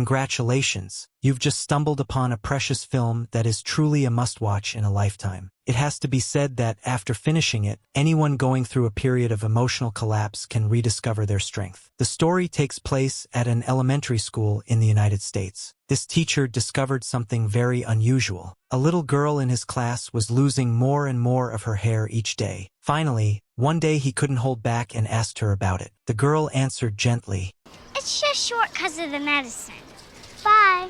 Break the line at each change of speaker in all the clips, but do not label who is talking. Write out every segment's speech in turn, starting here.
Congratulations, you've just stumbled upon a precious film that is truly a must-watch in a lifetime. It has to be said that, after finishing it, anyone going through a period of emotional collapse can rediscover their strength. The story takes place at an elementary school in the United States. This teacher discovered something very unusual. A little girl in his class was losing more and more of her hair each day. Finally, one day he couldn't hold back and asked her about it. The girl answered gently,
"It's just short because of the medicine. Bye."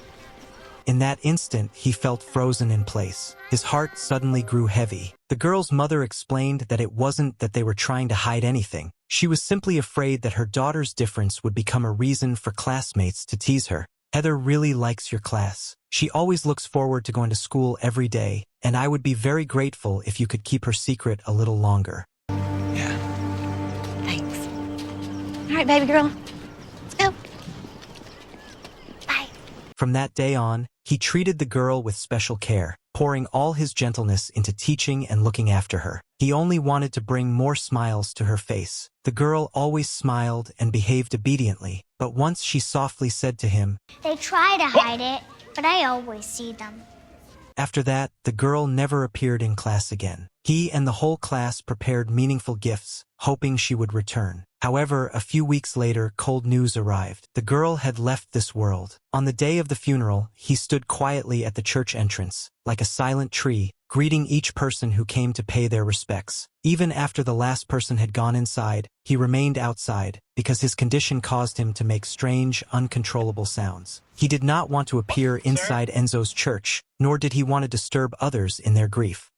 In that instant, he felt frozen in place. His heart suddenly grew heavy. The girl's mother explained that it wasn't that they were trying to hide anything. She was simply afraid that her daughter's difference would become a reason for classmates to tease her. "Heather really likes your class. She always looks forward to going to school every day, and I would be very grateful if you could keep her secret a little longer."
Yeah.
Thanks. All right, baby girl. Let's go. Bye.
From that day on, he treated the girl with special care, pouring all his gentleness into teaching and looking after her. He only wanted to bring more smiles to her face. The girl always smiled and behaved obediently, but once she softly said to him,
They try to hide it, but I always see them.
After that, the girl never appeared in class again. He and the whole class prepared meaningful gifts, hoping she would return. However, a few weeks later, cold news arrived. The girl had left this world. On the day of the funeral, he stood quietly at the church entrance, like a silent tree, greeting each person who came to pay their respects. Even after the last person had gone inside, he remained outside, because his condition caused him to make strange, uncontrollable sounds. He did not want to appear inside Enzo's church, nor did he want to disturb others in their grief.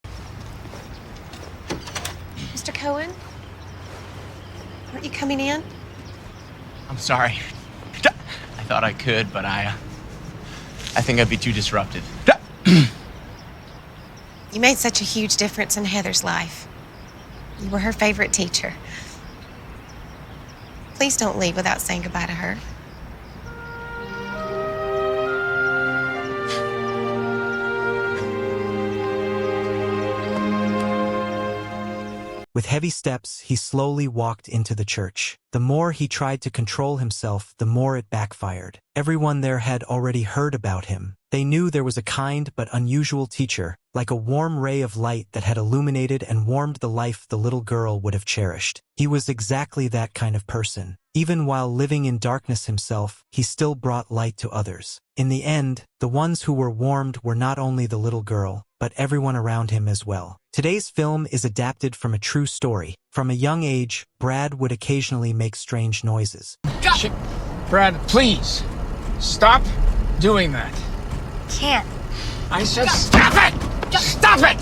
Mr. Cohen? Aren't you coming in?
I'm sorry. I thought I could, but I think I'd be too disruptive.
You made such a huge difference in Heather's life. You were her favorite teacher. Please don't leave without saying goodbye to her.
With heavy steps, he slowly walked into the church. The more he tried to control himself, the more it backfired. Everyone there had already heard about him. They knew there was a kind but unusual teacher, like a warm ray of light that had illuminated and warmed the life the little girl would have cherished. He was exactly that kind of person. Even while living in darkness himself, he still brought light to others. In the end, the ones who were warmed were not only the little girl, but everyone around him as well. Today's film is adapted from a true story. From a young age, Brad would occasionally make strange noises.
Brad, please, stop doing that.
Can't.
I said stop it! Stop it!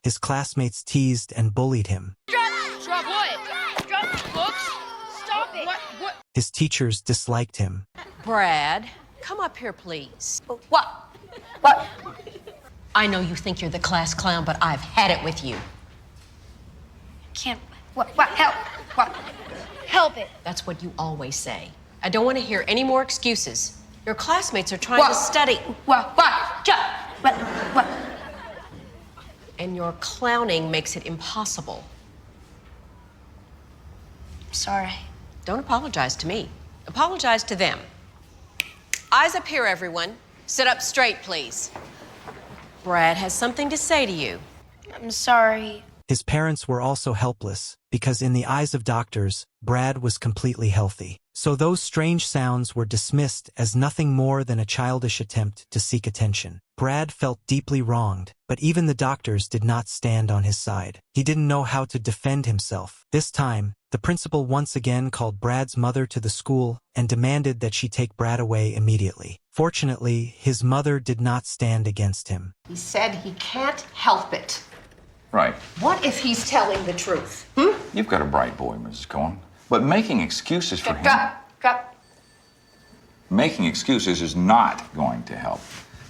His classmates teased and bullied him.
Drop what? Drop the books? Stop it! What?
His teachers disliked him.
Brad, come up here, please.
What? What?
I know you think you're the class clown, but I've had it with you.
Can't. What? Help! What? Help it!
That's what you always say. I don't want to hear any more excuses. Your classmates are trying to study.
What? What?
And your clowning makes it impossible.
Sorry.
Don't apologize to me. Apologize to them. Eyes up here, everyone. Sit up straight, please. Brad has something to say to you.
I'm sorry.
His parents were also helpless, because in the eyes of doctors, Brad was completely healthy. So those strange sounds were dismissed as nothing more than a childish attempt to seek attention. Brad felt deeply wronged, but even the doctors did not stand on his side. He didn't know how to defend himself. This time, the principal once again called Brad's mother to the school and demanded that she take Brad away immediately. Fortunately, his mother did not stand against him.
He said he can't help it.
Right.
What if he's telling the truth?
You've got a bright boy, Mrs. Cohen. But making excuses for him...
Drop.
Making excuses is not going to help.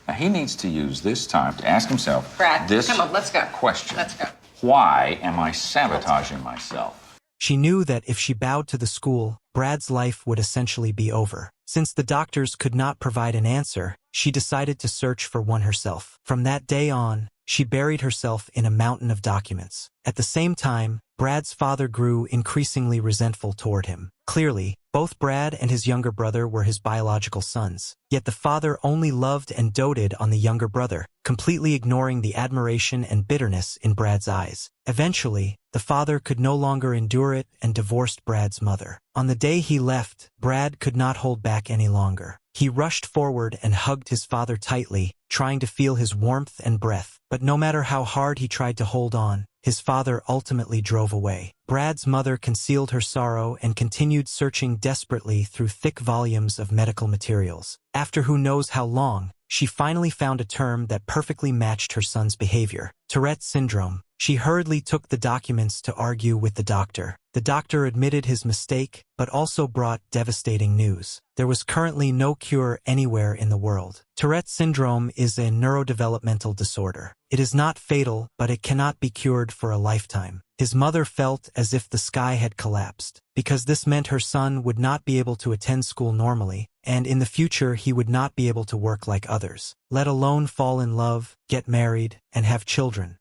Now, he needs to use this time to ask himself
Brad,
this
come on, let's go.
question.
Let's go.
Why am I sabotaging myself?
She knew that if she bowed to the school, Brad's life would essentially be over. Since the doctors could not provide an answer, she decided to search for one herself. From that day on, she buried herself in a mountain of documents. At the same time, Brad's father grew increasingly resentful toward him. Clearly, Both Brad and his younger brother were his biological sons, yet the father only loved and doted on the younger brother, completely ignoring the admiration and bitterness in Brad's eyes. Eventually, the father could no longer endure it and divorced Brad's mother. On the day he left, Brad could not hold back any longer. He rushed forward and hugged his father tightly, trying to feel his warmth and breath. But no matter how hard he tried to hold on, his father ultimately drove away. Brad's mother concealed her sorrow and continued searching desperately through thick volumes of medical materials. After who knows how long, she finally found a term that perfectly matched her son's behavior: Tourette Syndrome. She hurriedly took the documents to argue with the doctor. The doctor admitted his mistake, but also brought devastating news. There was currently no cure anywhere in the world. Tourette syndrome is a neurodevelopmental disorder. It is not fatal, but it cannot be cured for a lifetime. His mother felt as if the sky had collapsed, because this meant her son would not be able to attend school normally, and in the future he would not be able to work like others, let alone fall in love, get married, and have children.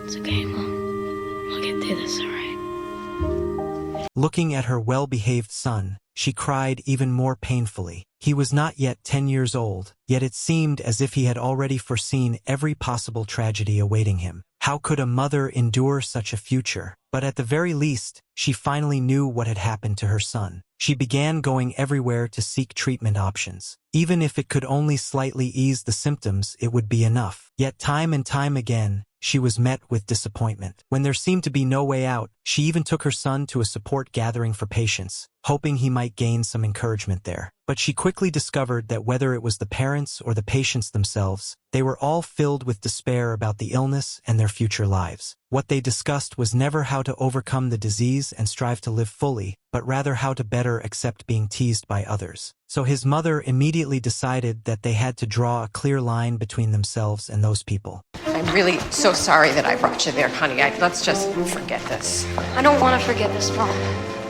It's okay, Mom. I'll get through this, all right?
Looking at her well-behaved son, she cried even more painfully. He was not yet 10 years old, yet it seemed as if he had already foreseen every possible tragedy awaiting him. How could a mother endure such a future? But at the very least, she finally knew what had happened to her son. She began going everywhere to seek treatment options. Even if it could only slightly ease the symptoms, it would be enough. Yet time and time again, she was met with disappointment. When there seemed to be no way out, she even took her son to a support gathering for patients, hoping he might gain some encouragement there. But she quickly discovered that whether it was the parents or the patients themselves, they were all filled with despair about the illness and their future lives. What they discussed was never how to overcome the disease and strive to live fully, but rather how to better accept being teased by others. So his mother immediately decided that they had to draw a clear line between themselves and those people.
I'm really so sorry that I brought you there, honey. Let's just forget this.
I don't want to forget this, Mom.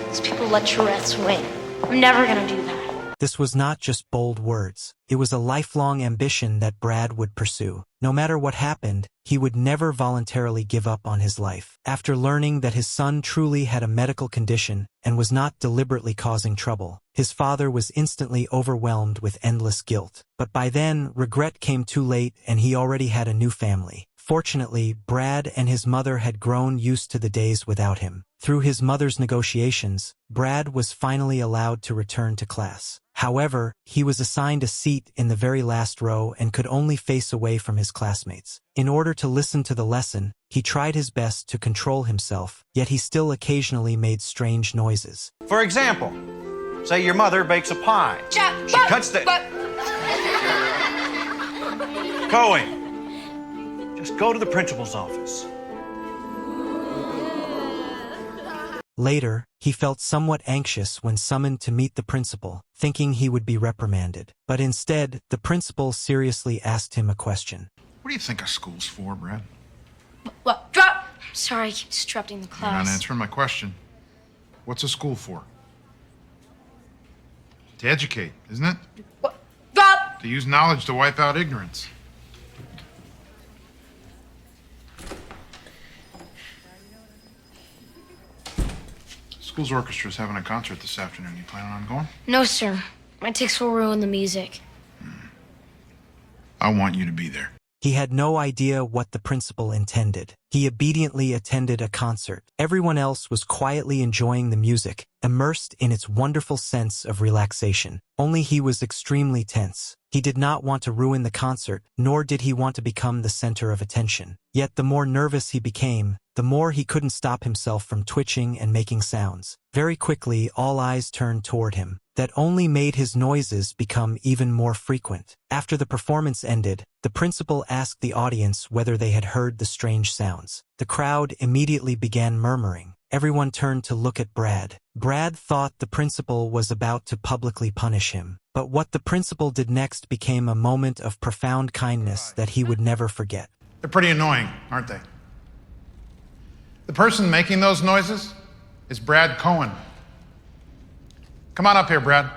These people let Tourette's win. I'm never gonna do that.
This was not just bold words. It was a lifelong ambition that Brad would pursue. No matter what happened, he would never voluntarily give up on his life. After learning that his son truly had a medical condition and was not deliberately causing trouble, his father was instantly overwhelmed with endless guilt. But by then, regret came too late and he already had a new family. Fortunately, Brad and his mother had grown used to the days without him. Through his mother's negotiations, Brad was finally allowed to return to class. However, he was assigned a seat in the very last row and could only face away from his classmates. In order to listen to the lesson, he tried his best to control himself, yet he still occasionally made strange noises.
For example, say your mother bakes a pie. She cuts the... Cohen, just go to the principal's office.
Later, he felt somewhat anxious when summoned to meet the principal, thinking he would be reprimanded. But instead, the principal seriously asked him a question.
What do you think a school's for, Brad?
What? Drop! Sorry, I keep disrupting the class.
You're not answering my question. What's a school for? To educate, isn't it?
What? Drop!
To use knowledge to wipe out ignorance. School's orchestra's having a concert this afternoon. You planning on going?
No, sir. My tics will ruin the music.
I want you to be there.
He had no idea what the principal intended. He obediently attended a concert. Everyone else was quietly enjoying the music, immersed in its wonderful sense of relaxation. Only he was extremely tense. He did not want to ruin the concert, nor did he want to become the center of attention. Yet the more nervous he became, the more he couldn't stop himself from twitching and making sounds. Very quickly, all eyes turned toward him. That only made his noises become even more frequent. After the performance ended, the principal asked the audience whether they had heard the strange sounds. The crowd immediately began murmuring. Everyone turned to look at Brad. Brad thought the principal was about to publicly punish him. But what the principal did next became a moment of profound kindness that he would never forget.
They're pretty annoying, aren't they? The person making those noises is Brad Cohen. Come on up here, Brad.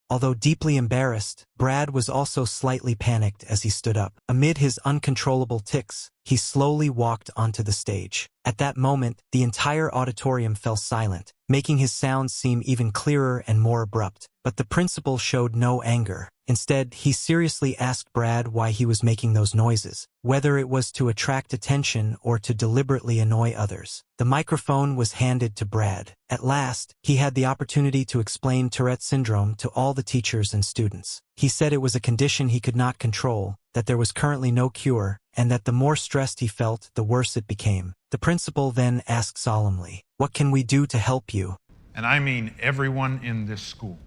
Although deeply embarrassed, Brad was also slightly panicked as he stood up. Amid his uncontrollable tics, he slowly walked onto the stage. At that moment, the entire auditorium fell silent, making his sounds seem even clearer and more abrupt. But the principal showed no anger. Instead, he seriously asked Brad why he was making those noises, whether it was to attract attention or to deliberately annoy others. The microphone was handed to Brad. At last, he had the opportunity to explain Tourette Syndrome to all the teachers and students. He said it was a condition he could not control, that there was currently no cure, and that the more stressed he felt, the worse it became. The principal then asked solemnly, "What can we do to help you?"
And I mean everyone in this school.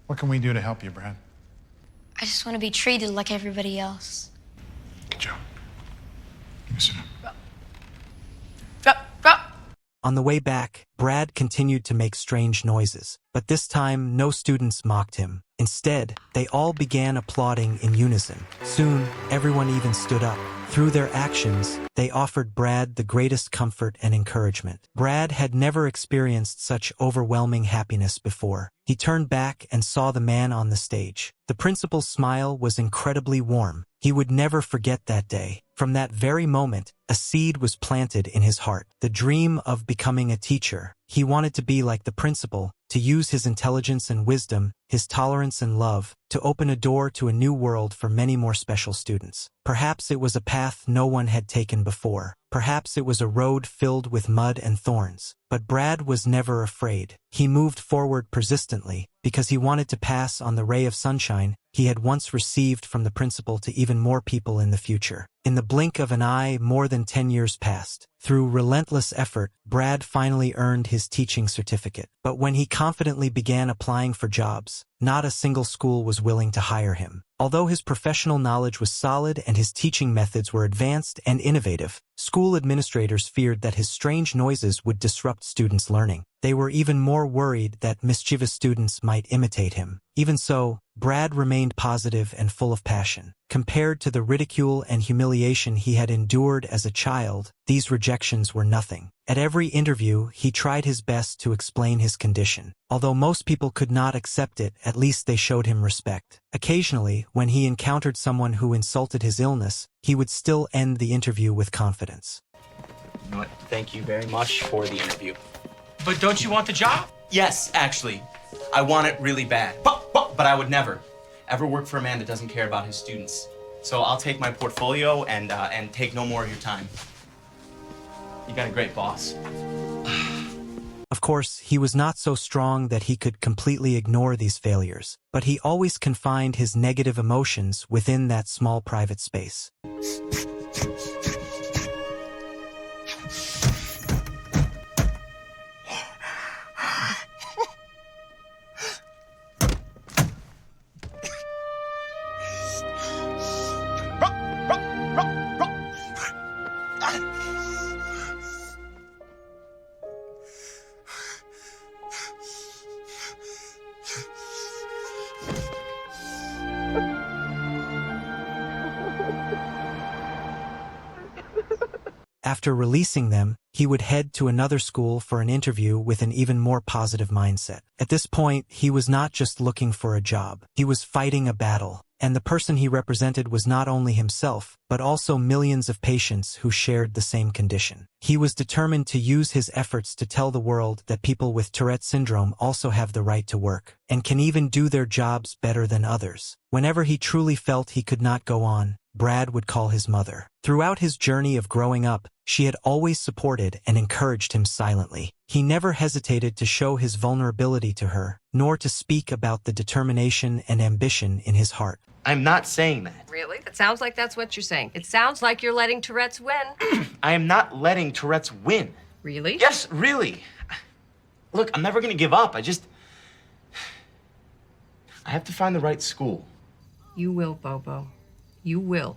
What can we do to help you, Brad?
I just want to be treated like everybody else.
Joe, give me sit down.
On the way back, Brad continued to make strange noises, but this time no students mocked him. Instead, they all began applauding in unison. Soon, everyone even stood up. Through their actions, they offered Brad the greatest comfort and encouragement. Brad had never experienced such overwhelming happiness before. He turned back and saw the man on the stage. The principal's smile was incredibly warm. He would never forget that day. From that very moment, a seed was planted in his heart. The dream of becoming a teacher. He wanted to be like the principal, to use his intelligence and wisdom, his tolerance and love, to open a door to a new world for many more special students. Perhaps it was a path no one had taken before. Perhaps it was a road filled with mud and thorns. But Brad was never afraid. He moved forward persistently, because he wanted to pass on the ray of sunshine he had once received from the principal to even more people in the future. In the blink of an eye, more than 10 years passed. Through relentless effort, Brad finally earned his teaching certificate. But when he confidently began applying for jobs, not a single school was willing to hire him. Although his professional knowledge was solid and his teaching methods were advanced and innovative, school administrators feared that his strange noises would disrupt students' learning. They were even more worried that mischievous students might imitate him. Even so, Brad remained positive and full of passion. Compared to the ridicule and humiliation he had endured as a child, these rejections were nothing. At every interview, he tried his best to explain his condition. Although most people could not accept it, at least they showed him respect. Occasionally, when he encountered someone who insulted his illness, he would still end the interview with confidence.
You know what? Thank you very much for the interview. But don't you want the job? Yes, actually. I want it really bad. But I would never, ever work for a man that doesn't care about his students. So I'll take my portfolio and take no more of your time. You got a great boss.
Of course, he was not so strong that he could completely ignore these failures, but he always confined his negative emotions within that small private space. After releasing them, he would head to another school for an interview with an even more positive mindset. At this point, he was not just looking for a job. He was fighting a battle, and the person he represented was not only himself, but also millions of patients who shared the same condition. He was determined to use his efforts to tell the world that people with Tourette Syndrome also have the right to work, and can even do their jobs better than others. Whenever he truly felt he could not go on, Brad would call his mother. Throughout his journey of growing up, she had always supported and encouraged him silently. He never hesitated to show his vulnerability to her, nor to speak about the determination and ambition in his heart.
I'm not saying that.
Really? That sounds like that's what you're saying. It sounds like you're letting Tourette's win.
I am not letting Tourette's win.
Really?
Yes, really. Look, I'm never gonna give up. I have to find the right school.
You will, Bobo. You will.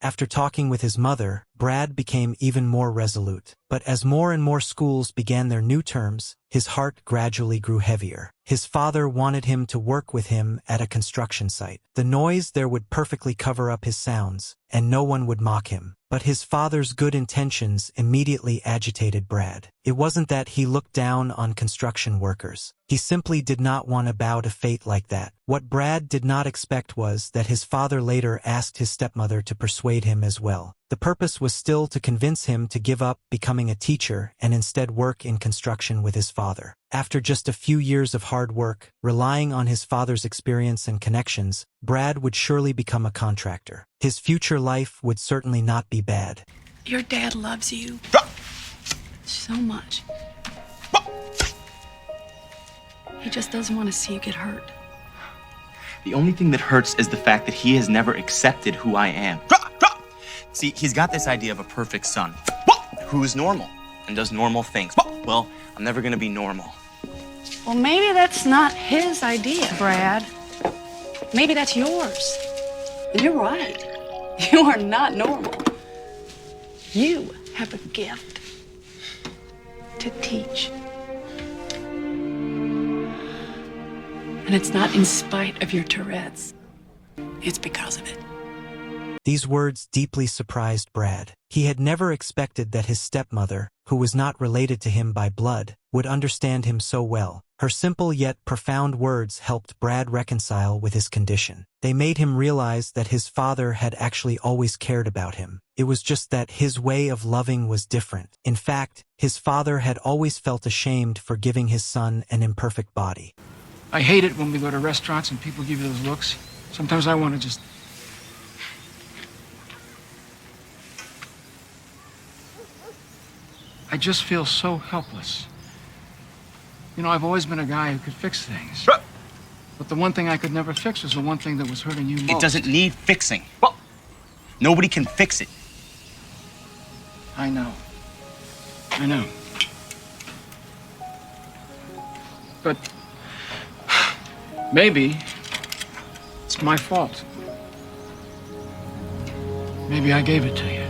After talking with his mother, Brad became even more resolute. But as more and more schools began their new terms, his heart gradually grew heavier. His father wanted him to work with him at a construction site. The noise there would perfectly cover up his sounds, and no one would mock him. But his father's good intentions immediately agitated Brad. It wasn't that he looked down on construction workers. He simply did not want to bow to fate like that. What Brad did not expect was that his father later asked his stepmother to persuade him as well. The purpose was still to convince him to give up becoming a teacher and instead work in construction with his father. After just a few years of hard work, relying on his father's experience and connections, Brad would surely become a contractor. His future life would certainly not be bad.
Your dad loves you so much. He just doesn't want to see you get hurt.
The only thing that hurts is the fact that he has never accepted who I am. See, he's got this idea of a perfect son who is normal and does normal things. Well, I'm never gonna be normal.
Well, maybe that's not his idea, Brad. Maybe that's yours. You're right. You are not normal. You have a gift to teach. And it's not in spite of your Tourette's. It's because of it.
These words deeply surprised Brad. He had never expected that his stepmother, who was not related to him by blood, would understand him so well. Her simple yet profound words helped Brad reconcile with his condition. They made him realize that his father had actually always cared about him. It was just that his way of loving was different. In fact, his father had always felt ashamed for giving his son an imperfect body.
I hate it when we go to restaurants and people give you those looks. Sometimes I want to just... I just feel so helpless. You know, I've always been a guy who could fix things. But the one thing I could never fix was the one thing that was hurting you most.
It doesn't need fixing. Nobody can fix it.
I know. I know. But maybe it's my fault. Maybe I gave it to you.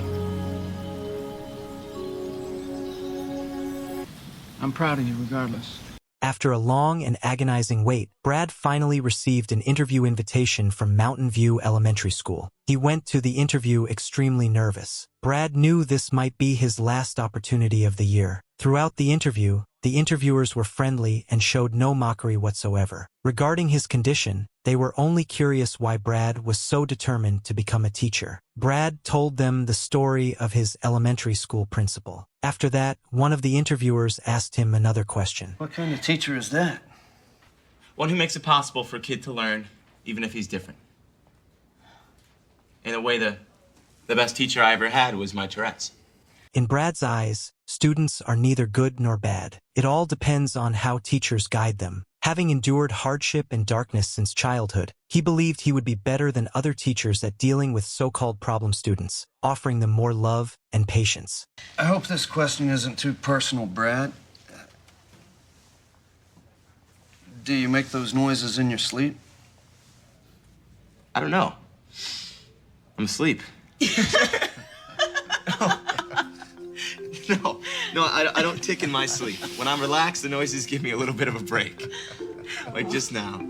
I'm proud of you regardless.
After a long and agonizing wait, Brad finally received an interview invitation from Mountain View Elementary School. He went to the interview extremely nervous. Brad knew this might be his last opportunity of the year. Throughout the interview, the interviewers were friendly and showed no mockery whatsoever. Regarding his condition, they were only curious why Brad was so determined to become a teacher. Brad told them the story of his elementary school principal. After that, one of the interviewers asked him another question.
What kind of teacher is that?
One who makes it possible for a kid to learn, even if he's different. In a way, the best teacher I ever had was my Tourette's.
In Brad's eyes, students are neither good nor bad. It all depends on how teachers guide them. Having endured hardship and darkness since childhood, he believed he would be better than other teachers at dealing with so-called problem students, offering them more love and patience.
I hope this question isn't too personal, Brad. Do you make those noises in your sleep?
I don't know. I'm asleep. No, I don't tick in my sleep. When I'm relaxed, the noises give me a little bit of a break. Like just now.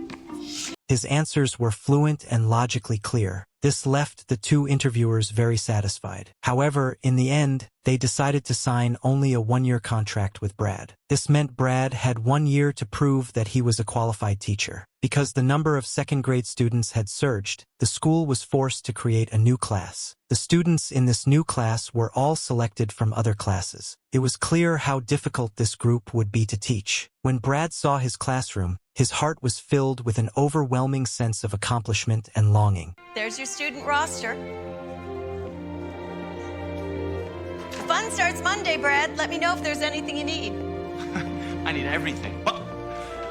His answers were fluent and logically clear. This left the two interviewers very satisfied. However, in the end, they decided to sign only a one-year contract with Brad. This meant Brad had 1 year to prove that he was a qualified teacher. Because the number of second-grade students had surged, the school was forced to create a new class. The students in this new class were all selected from other classes. It was clear how difficult this group would be to teach. When Brad saw his classroom, his heart was filled with an overwhelming sense of accomplishment and longing.
There's your student roster. Fun starts Monday, Brad. Let me know if there's anything you need.
I need everything.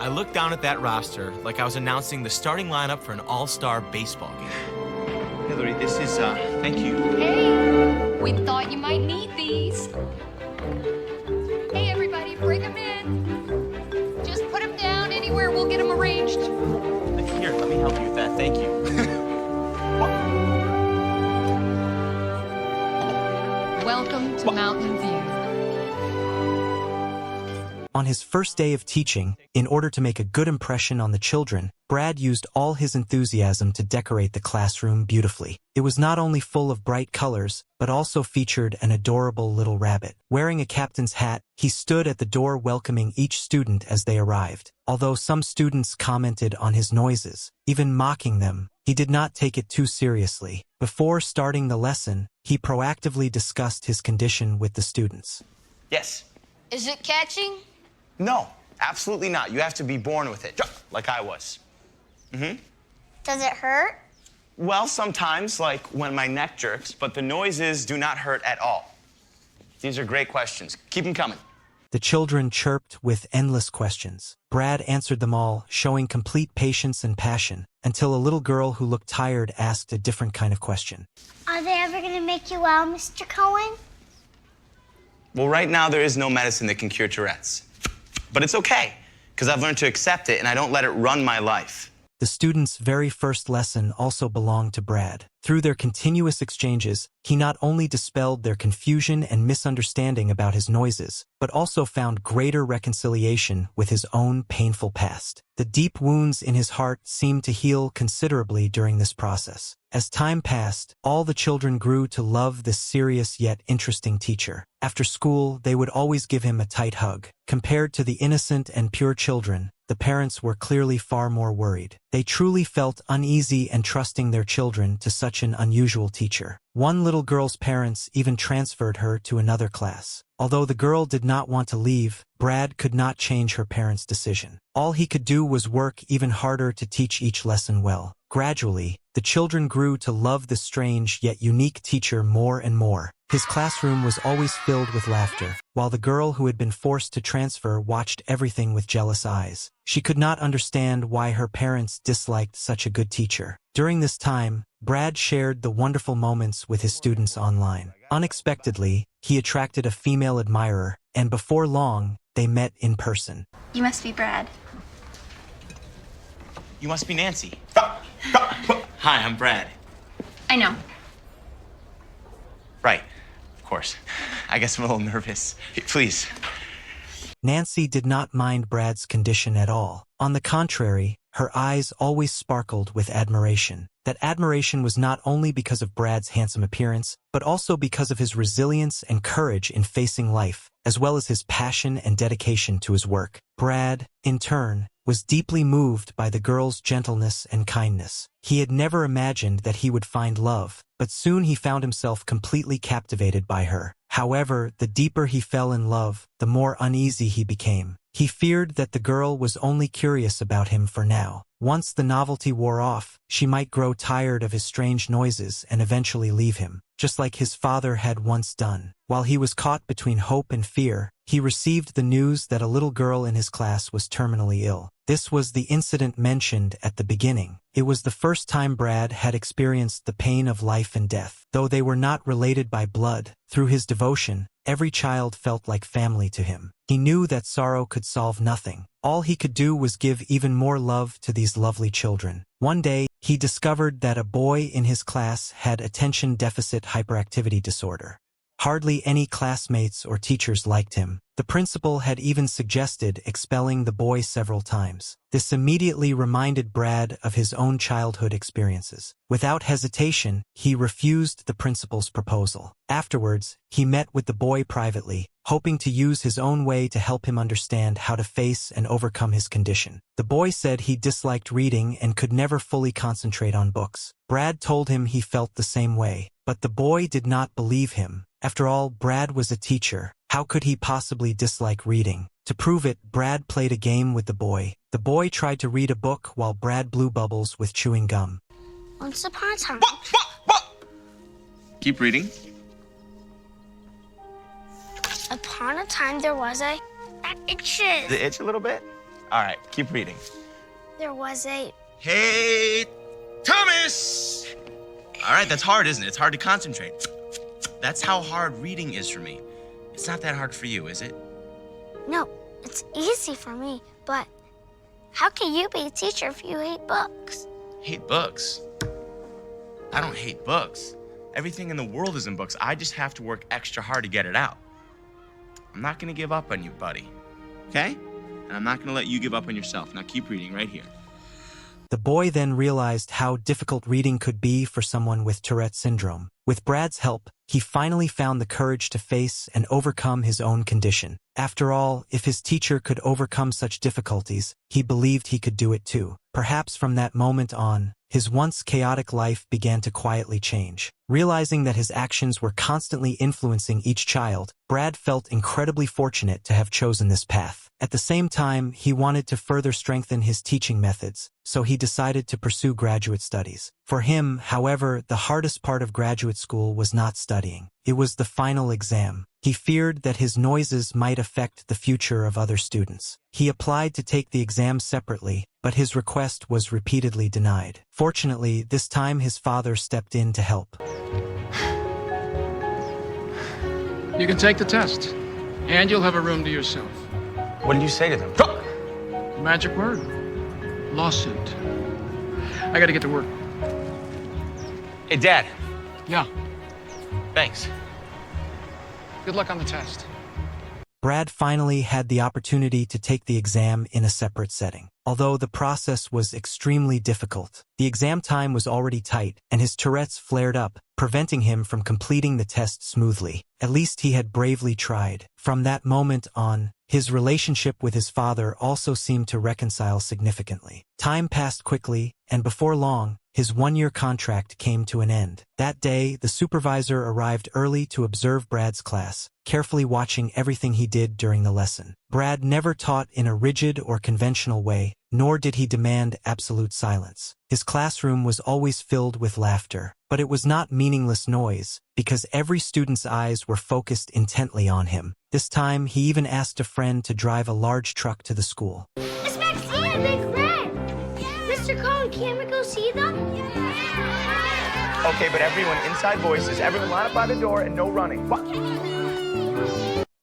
I looked down at that roster like I was announcing the starting lineup for an all-star baseball game. Hillary, this is, thank you.
Hey, we thought you might need these. Hey, everybody, bring them in. Just put them down anywhere. We'll get them arranged.
Here, let me help you with that. Thank you.
to Mountain View.
On his first day of teaching, in order to make a good impression on the children, Brad used all his enthusiasm to decorate the classroom beautifully. It was not only full of bright colors, but also featured an adorable little rabbit. Wearing a captain's hat, he stood at the door welcoming each student as they arrived. Although some students commented on his noises, even mocking them, he did not take it too seriously. Before starting the lesson, he proactively discussed his condition with the students.
Yes.
Is it catching?
No, absolutely not. You have to be born with it, like I was.
Does it hurt?
Well, sometimes, like when my neck jerks, but the noises do not hurt at all. These are great questions. Keep them coming.
The children chirped with endless questions. Brad answered them all, showing complete patience and passion, until a little girl who looked tired asked a different kind of question.
Are they ever going to make you well, Mr. Cohen?
Well, right now, there is no medicine that can cure Tourette's. But it's okay, because I've learned to accept it and I don't let it run my life.
The students' very first lesson also belonged to Brad. Through their continuous exchanges, he not only dispelled their confusion and misunderstanding about his noises, but also found greater reconciliation with his own painful past. The deep wounds in his heart seemed to heal considerably during this process. As time passed, all the children grew to love this serious yet interesting teacher. After school, they would always give him a tight hug. Compared to the innocent and pure children, the parents were clearly far more worried. They truly felt uneasy entrusting their children to such an unusual teacher. One little girl's parents even transferred her to another class. Although the girl did not want to leave, Brad could not change her parents' decision. All he could do was work even harder to teach each lesson well. Gradually, the children grew to love the strange yet unique teacher more and more. His classroom was always filled with laughter, while the girl who had been forced to transfer watched everything with jealous eyes. She could not understand why her parents disliked such a good teacher. During this time, Brad shared the wonderful moments with his students online. Unexpectedly, he attracted a female admirer, and before long, they met in person.
You must be Brad.
You must be Nancy. Hi, I'm Brad.
I know.
Right. Of course. I guess I'm a little nervous. Please.
Nancy did not mind Brad's condition at all. On the contrary, her eyes always sparkled with admiration. That admiration was not only because of Brad's handsome appearance, but also because of his resilience and courage in facing life, as well as his passion and dedication to his work. Brad, in turn, was deeply moved by the girl's gentleness and kindness. He had never imagined that he would find love, but soon he found himself completely captivated by her. However, the deeper he fell in love, the more uneasy he became. He feared that the girl was only curious about him for now. Once the novelty wore off, she might grow tired of his strange noises and eventually leave him, just like his father had once done. While he was caught between hope and fear, he received the news that a little girl in his class was terminally ill. This was the incident mentioned at the beginning. It was the first time Brad had experienced the pain of life and death. Though they were not related by blood, through his devotion, every child felt like family to him. He knew that sorrow could solve nothing. All he could do was give even more love to these lovely children. One day, he discovered that a boy in his class had attention deficit hyperactivity disorder. Hardly any classmates or teachers liked him. The principal had even suggested expelling the boy several times. This immediately reminded Brad of his own childhood experiences. Without hesitation, he refused the principal's proposal. Afterwards, he met with the boy privately, hoping to use his own way to help him understand how to face and overcome his condition. The boy said he disliked reading and could never fully concentrate on books. Brad told him he felt the same way, but the boy did not believe him. After all, Brad was a teacher. How could he possibly dislike reading? To prove it, Brad played a game with the boy. The boy tried to read a book while Brad blew bubbles with chewing gum.
Once upon a time.
Keep reading.
Upon a time there was a... That itches.
Does it itch a little bit? All right, keep reading.
There was a...
Hey, Thomas! All right, that's hard, isn't it? It's hard to concentrate. That's how hard reading is for me. It's not that hard for you, is it?
No, it's easy for me, but how can you be a teacher if you hate books?
Hate books? I don't hate books.
Everything in the world is in books. I just have to work extra hard to get it out. I'm not gonna give up on you, buddy. Okay? And I'm not gonna let you give up on yourself. Now keep reading right here.
The boy then realized how difficult reading could be for someone with Tourette syndrome. With Brad's help, he finally found the courage to face and overcome his own condition. After all, if his teacher could overcome such difficulties, he believed he could do it too. Perhaps from that moment on, his once chaotic life began to quietly change. Realizing that his actions were constantly influencing each child, Brad felt incredibly fortunate to have chosen this path. At the same time, he wanted to further strengthen his teaching methods, so he decided to pursue graduate studies. For him, however, the hardest part of graduate school was not studying. It was the final exam. He feared that his noises might affect the future of other students. He applied to take the exam separately, but his request was repeatedly denied. Fortunately, this time his father stepped in to help.
You can take the test, and you'll have a room to yourself.
What did you say to them?
Magic word. Lawsuit. I gotta get to work.
Hey, Dad.
Yeah.
Thanks.
Good luck on the test.
Brad finally had the opportunity to take the exam in a separate setting. Although the process was extremely difficult, the exam time was already tight, and his Tourette's flared up, preventing him from completing the test smoothly. At least he had bravely tried. From that moment on, his relationship with his father also seemed to reconcile significantly. Time passed quickly, and before long, his one-year contract came to an end. That day, the supervisor arrived early to observe Brad's class, carefully watching everything he did during the lesson. Brad never taught in a rigid or conventional way, nor did he demand absolute silence. His classroom was always filled with laughter, but it was not meaningless noise, because every student's eyes were focused intently on him. This time, he even asked a friend to drive a large truck to the school.
Miss Maxine, big friend! Mr. Cohen, can't we go see them?
Okay, but everyone, inside voices, everyone line up by the door and no running. What?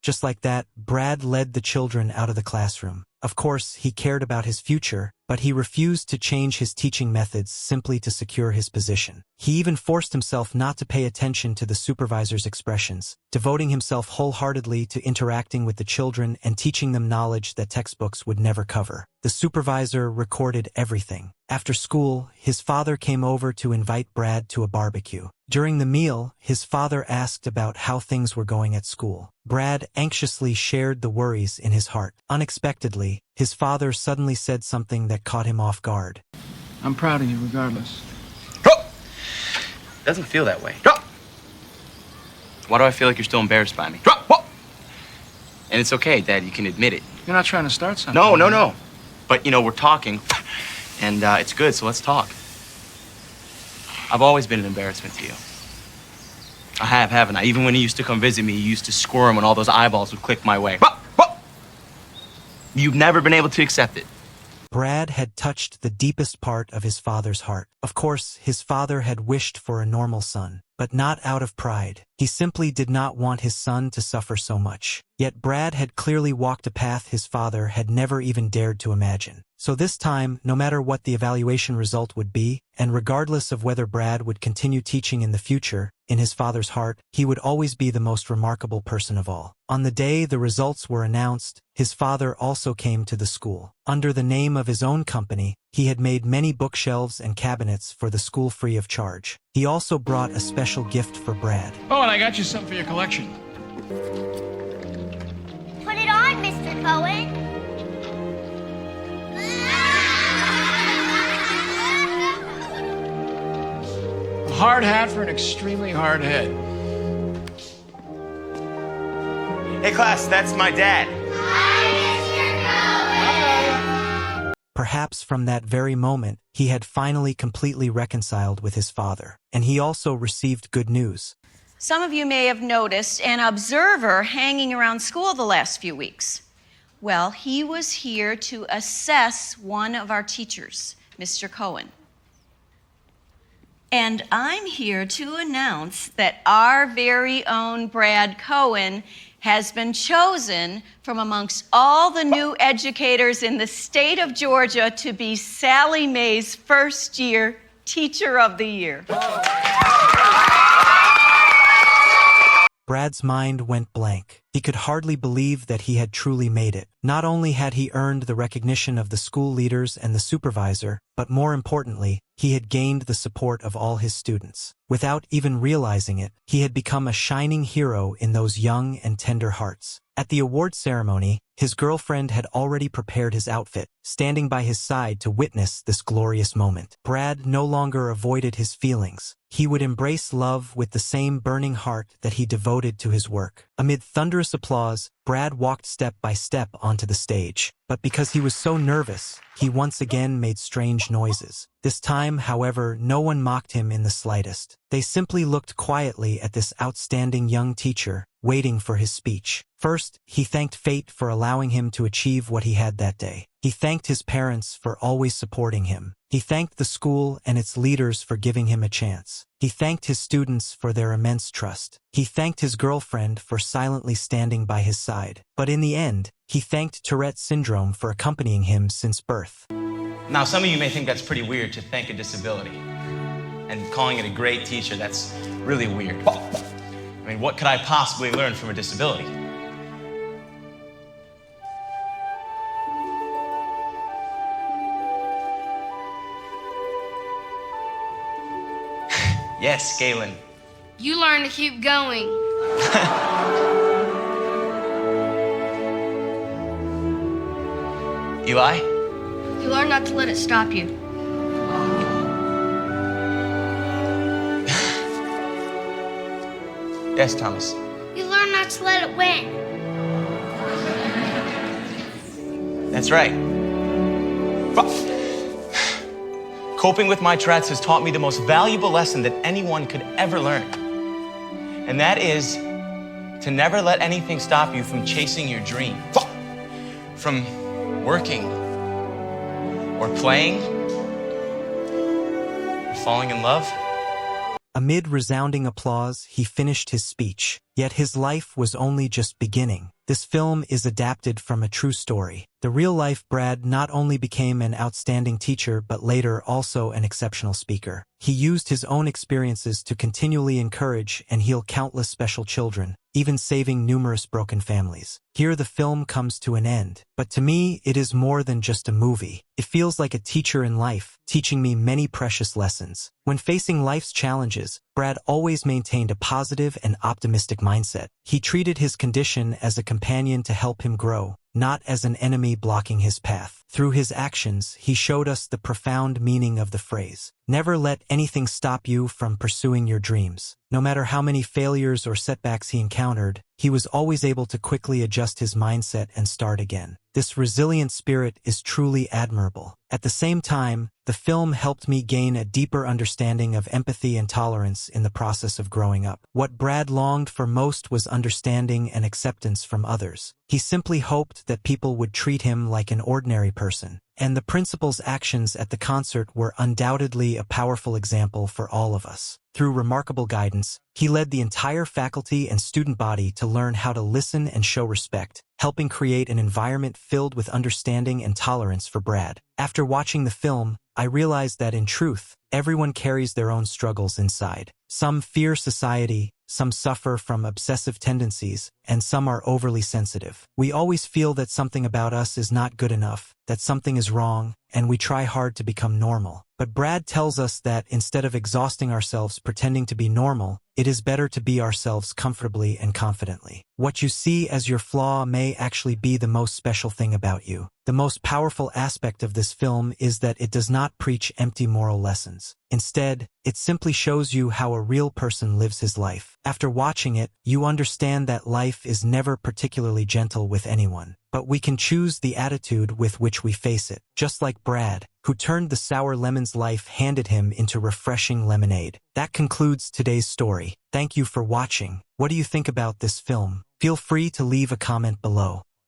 Just like that, Brad led the children out of the classroom. Of course, he cared about his future, but he refused to change his teaching methods simply to secure his position. He even forced himself not to pay attention to the supervisor's expressions, devoting himself wholeheartedly to interacting with the children and teaching them knowledge that textbooks would never cover. The supervisor recorded everything. After school, his father came over to invite Brad to a barbecue. During the meal, his father asked about how things were going at school. Brad anxiously shared the worries in his heart. Unexpectedly, his father suddenly said something that caught him off guard.
I'm proud of you regardless.
Doesn't feel that way. Why do I feel like you're still embarrassed by me? And it's okay, Dad, you can admit it.
You're not trying to start something.
No. But, we're talking, and it's good, so let's talk. I've always been an embarrassment to you. I have, haven't I? Even when you used to come visit me, you used to squirm when all those eyeballs would click my way. You've never been able to accept it.
Brad had touched the deepest part of his father's heart. Of course, his father had wished for a normal son, but not out of pride. He simply did not want his son to suffer so much. Yet Brad had clearly walked a path his father had never even dared to imagine. So this time, no matter what the evaluation result would be, and regardless of whether Brad would continue teaching in the future, in his father's heart, he would always be the most remarkable person of all. On the day the results were announced, his father also came to the school. Under the name of his own company, he had made many bookshelves and cabinets for the school free of charge. He also brought a special gift for Brad.
Oh, and I got you something for your collection.
Put it on, Mr. Cohen.
A hard hat for an extremely hard head.
Hey, class, that's my dad.
Perhaps from that very moment, he had finally completely reconciled with his father. And he also received good news.
Some of you may have noticed an observer hanging around school the last few weeks. Well, he was here to assess one of our teachers, Mr. Cohen. And I'm here to announce that our very own Brad Cohen has been chosen from amongst all the new educators in the state of Georgia to be Sally Mae's first-year Teacher of the Year.
Brad's mind went blank. He could hardly believe that he had truly made it. Not only had he earned the recognition of the school leaders and the supervisor, but more importantly, he had gained the support of all his students. Without even realizing it, he had become a shining hero in those young and tender hearts. At the award ceremony, his girlfriend had already prepared his outfit, standing by his side to witness this glorious moment. Brad no longer avoided his feelings. He would embrace love with the same burning heart that he devoted to his work. Amid thunderous applause, Brad walked step by step onto the stage. But because he was so nervous, he once again made strange noises. This time, however, no one mocked him in the slightest. They simply looked quietly at this outstanding young teacher, waiting for his speech. First, he thanked fate for allowing him to achieve what he had that day. He thanked his parents for always supporting him. He thanked the school and its leaders for giving him a chance. He thanked his students for their immense trust. He thanked his girlfriend for silently standing by his side. But in the end, he thanked Tourette Syndrome for accompanying him since birth.
Now, some of you may think that's pretty weird to thank a disability. And calling it a great teacher, that's really weird. I mean, what could I possibly learn from a disability? Yes, Galen.
You learn to keep going.
Eli?
You learn not to let it stop you.
Yes, Thomas.
You learn not to let it win.
That's right. Coping with my Tourette's has taught me the most valuable lesson that anyone could ever learn. And that is to never let anything stop you from chasing your dream. From working, or playing, or falling in love.
Amid resounding applause, he finished his speech. Yet his life was only just beginning. This film is adapted from a true story. The real-life Brad not only became an outstanding teacher, but later also an exceptional speaker. He used his own experiences to continually encourage and heal countless special children, even saving numerous broken families. Here the film comes to an end. But to me, it is more than just a movie. It feels like a teacher in life, teaching me many precious lessons. When facing life's challenges, Brad always maintained a positive and optimistic mindset. He treated his condition as a companion to help him grow, not as an enemy blocking his path. Through his actions, he showed us the profound meaning of the phrase, "Never let anything stop you from pursuing your dreams." No matter how many failures or setbacks he encountered, he was always able to quickly adjust his mindset and start again. This resilient spirit is truly admirable. At the same time, the film helped me gain a deeper understanding of empathy and tolerance in the process of growing up. What Brad longed for most was understanding and acceptance from others. He simply hoped that people would treat him like an ordinary person. And the principal's actions at the concert were undoubtedly a powerful example for all of us. Through remarkable guidance, he led the entire faculty and student body to learn how to listen and show respect, helping create an environment filled with understanding and tolerance for Brad. After watching the film, I realized that in truth, everyone carries their own struggles inside. Some fear society, some suffer from obsessive tendencies, and some are overly sensitive. We always feel that something about us is not good enough, that something is wrong, and we try hard to become normal. But Brad tells us that instead of exhausting ourselves pretending to be normal, it is better to be ourselves comfortably and confidently. What you see as your flaw may actually be the most special thing about you. The most powerful aspect of this film is that it does not preach empty moral lessons. Instead, it simply shows you how a real person lives his life. After watching it, you understand that life is never particularly gentle with anyone, but we can choose the attitude with which we face it. Just like Brad, who turned the sour lemons life handed him into refreshing lemonade. That concludes today's story. Thank you for watching. What do you think about this film? Feel free to leave a comment below.